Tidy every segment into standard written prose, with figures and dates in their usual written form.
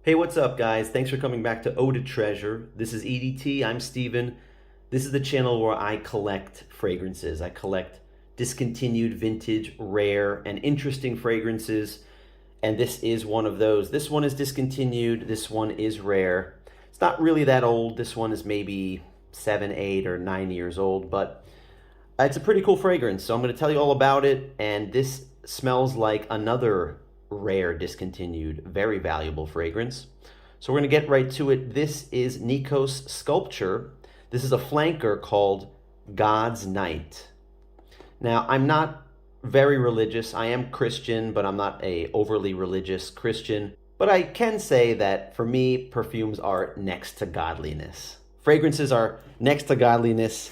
Hey, what's up, guys? Thanks for coming back to Eau-de-Treasure. This is EDT. I'm Steven. This is the channel where I collect fragrances. I collect discontinued, vintage, rare, and interesting fragrances. And this is one of those. This one is discontinued. This one is rare. It's not really that old. This one is maybe 7, 8, or 9 years old, but it's a pretty cool fragrance. So I'm going to tell you all about it. And this smells like another rare, discontinued, very valuable fragrance. So we're going to get right to it. This is Nikos Sculpture. This is a flanker called God's Night. Now, I'm not very religious. I am Christian, but I'm not a overly religious Christian. But I can say that for me, perfumes are next to godliness. Fragrances are next to godliness,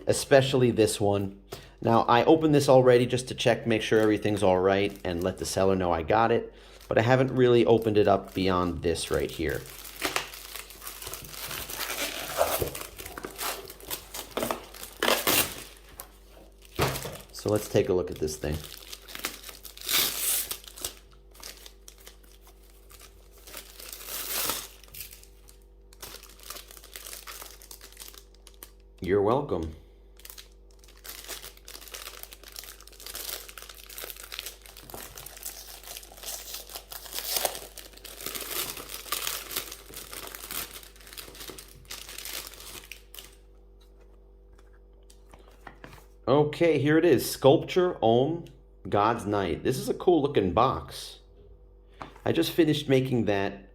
especially this one. Now, I opened this already just to check, make sure everything's all right, and let the seller know I got it. But I haven't really opened it up beyond this right here. So let's take a look at this thing. You're welcome. Okay, here it is. Sculpture, Homme, God's Night. This is a cool looking box. I just finished making that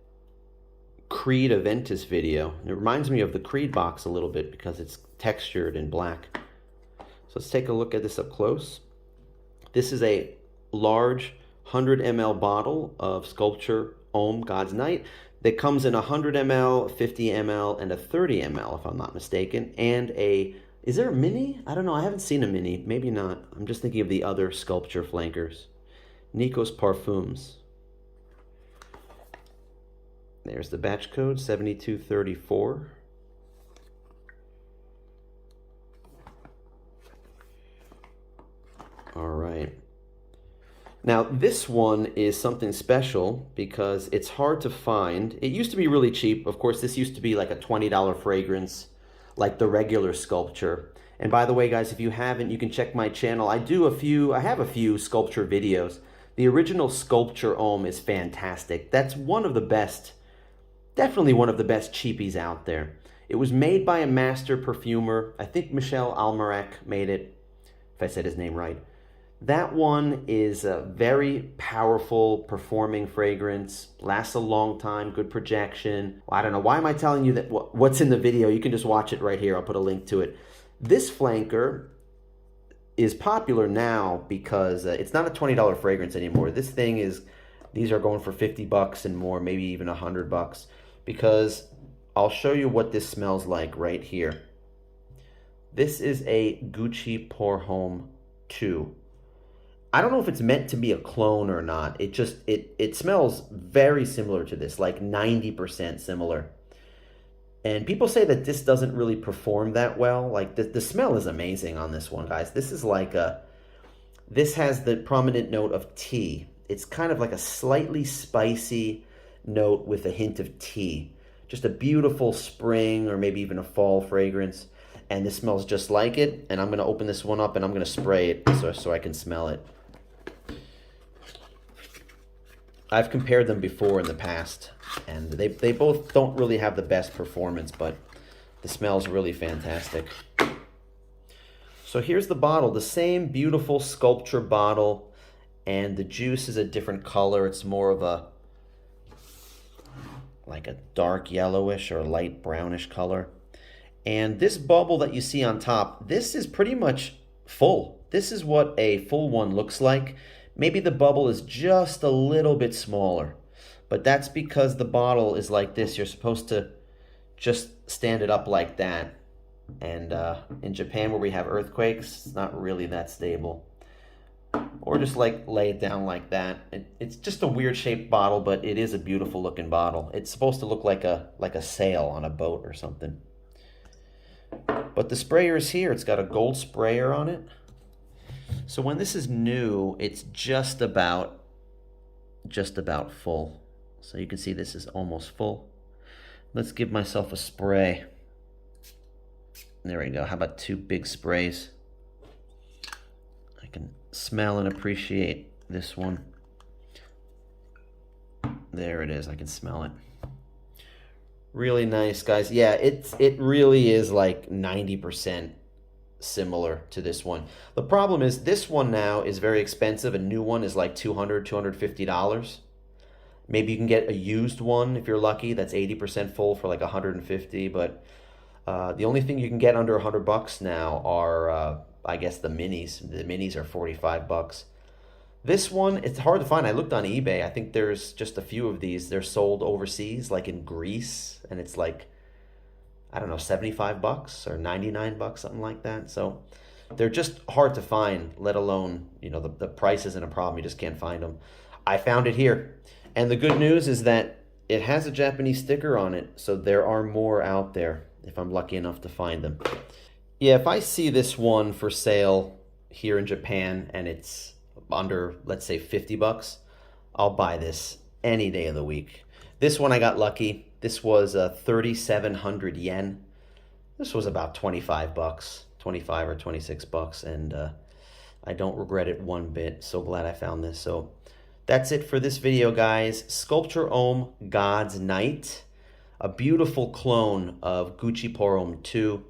Creed Aventus video. It reminds me of the Creed box a little bit because it's textured in black. So let's take a look at this up close. This is a large 100 ml bottle of Sculpture, Homme, God's Night that comes in a 100 ml, 50 ml, and a 30 ml if I'm not mistaken, and a is there a mini? I don't know. I haven't seen a mini. Maybe not. I'm just thinking of the other Sculpture flankers. Nikos Parfums. There's the batch code, 7234. All right. Now, this one is something special because it's hard to find. It used to be really cheap. Of course, this used to be like a $20 fragrance, like the regular Sculpture. And by the way, guys, if you haven't, you can check my channel. I have a few Sculpture videos. The original Sculpture Homme is fantastic. That's one of the best, definitely one of the best cheapies out there. It was made by a master perfumer. I think Michel Almerac made it, if I said his name right. That one is a very powerful performing fragrance, lasts a long time, good projection. Well, I don't know, why am I telling you that what's in the video? You can just watch it right here. I'll put a link to it. This flanker is popular now because it's not a $20 fragrance anymore. This thing is, these are going for 50 bucks and more, maybe even 100 bucks, because I'll show you what this smells like right here. This is a Gucci Pour Homme 2. I don't know if it's meant to be a clone or not. It smells very similar to this, like 90% similar. And people say that this doesn't really perform that well. Like the smell is amazing on this one, guys. This is like this has the prominent note of tea. It's kind of like a slightly spicy note with a hint of tea. Just a beautiful spring or maybe even a fall fragrance. And this smells just like it. And I'm going to open this one up and I'm going to spray it so I can smell it. I've compared them before in the past, and they both don't really have the best performance, but the smell's really fantastic. So here's the bottle, the same beautiful Sculpture bottle, and the juice is a different color. It's more of a, like a dark yellowish or light brownish color. And this bubble that you see on top, this is pretty much full. This is what a full one looks like. Maybe the bubble is just a little bit smaller, but that's because the bottle is like this. You're supposed to just stand it up like that. And in Japan, where we have earthquakes, it's not really that stable. Or just like lay it down like that. It's just a weird shaped bottle, but it is a beautiful looking bottle. It's supposed to look like a sail on a boat or something. But the sprayer is here. It's got a gold sprayer on it. So when this is new, it's just about full. So you can see this is almost full. Let's give myself a spray. There we go. How about 2 big sprays? I can smell and appreciate this one. There it is. I can smell it. Really nice, guys. Yeah, it really is like 90% similar to this one. The problem is this one now is very expensive. A new one is like $200, $250. Maybe you can get a used one if you're lucky. That's 80% full for like 150. But the only thing you can get under $100 now are, I guess, the minis. The minis are 45 bucks. This one, it's hard to find. I looked on eBay. I think there's just a few of these. They're sold overseas, like in Greece, and it's like, I don't know, 75 bucks or 99 bucks, something like that. So they're just hard to find, let alone, you know, the price isn't a problem. You just can't find them. I found it here. And the good news is that it has a Japanese sticker on it, so there are more out there if I'm lucky enough to find them. Yeah, if I see this one for sale here in Japan and it's under, let's say, 50 bucks, I'll buy this any day of the week. This one I got lucky. This was 3,700 yen. This was about 25 bucks, 25 or 26 bucks, and I don't regret it one bit. So glad I found this. So that's it for this video, guys. Sculpture Homme God's Night, a beautiful clone of Gucci Pour Homme 2.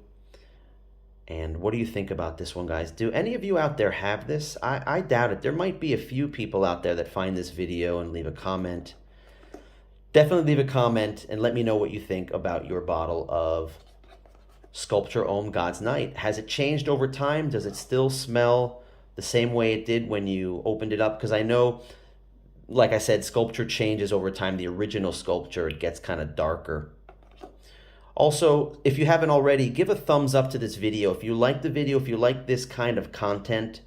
And what do you think about this one, guys? Do any of you out there have this? I doubt it. There might be a few people out there that find this video and leave a comment. Definitely leave a comment and let me know what you think about your bottle of Sculpture Homme God's Night. Has it changed over time? Does it still smell the same way it did when you opened it up? Because I know, like I said, sculpture changes over time. The original sculpture, it gets kind of darker. Also, if you haven't already, give a thumbs up to this video. If you like the video, if you like this kind of content,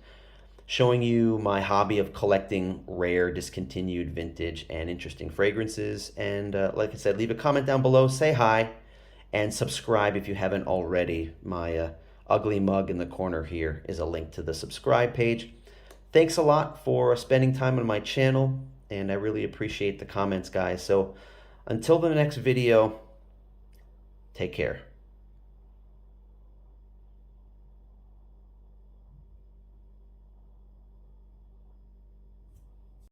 showing you my hobby of collecting rare, discontinued, vintage, and interesting fragrances. And like I said, leave a comment down below, say hi, and subscribe if you haven't already. My ugly mug in the corner here is a link to the subscribe page. Thanks a lot for spending time on my channel, and I really appreciate the comments, guys. So until the next video, take care.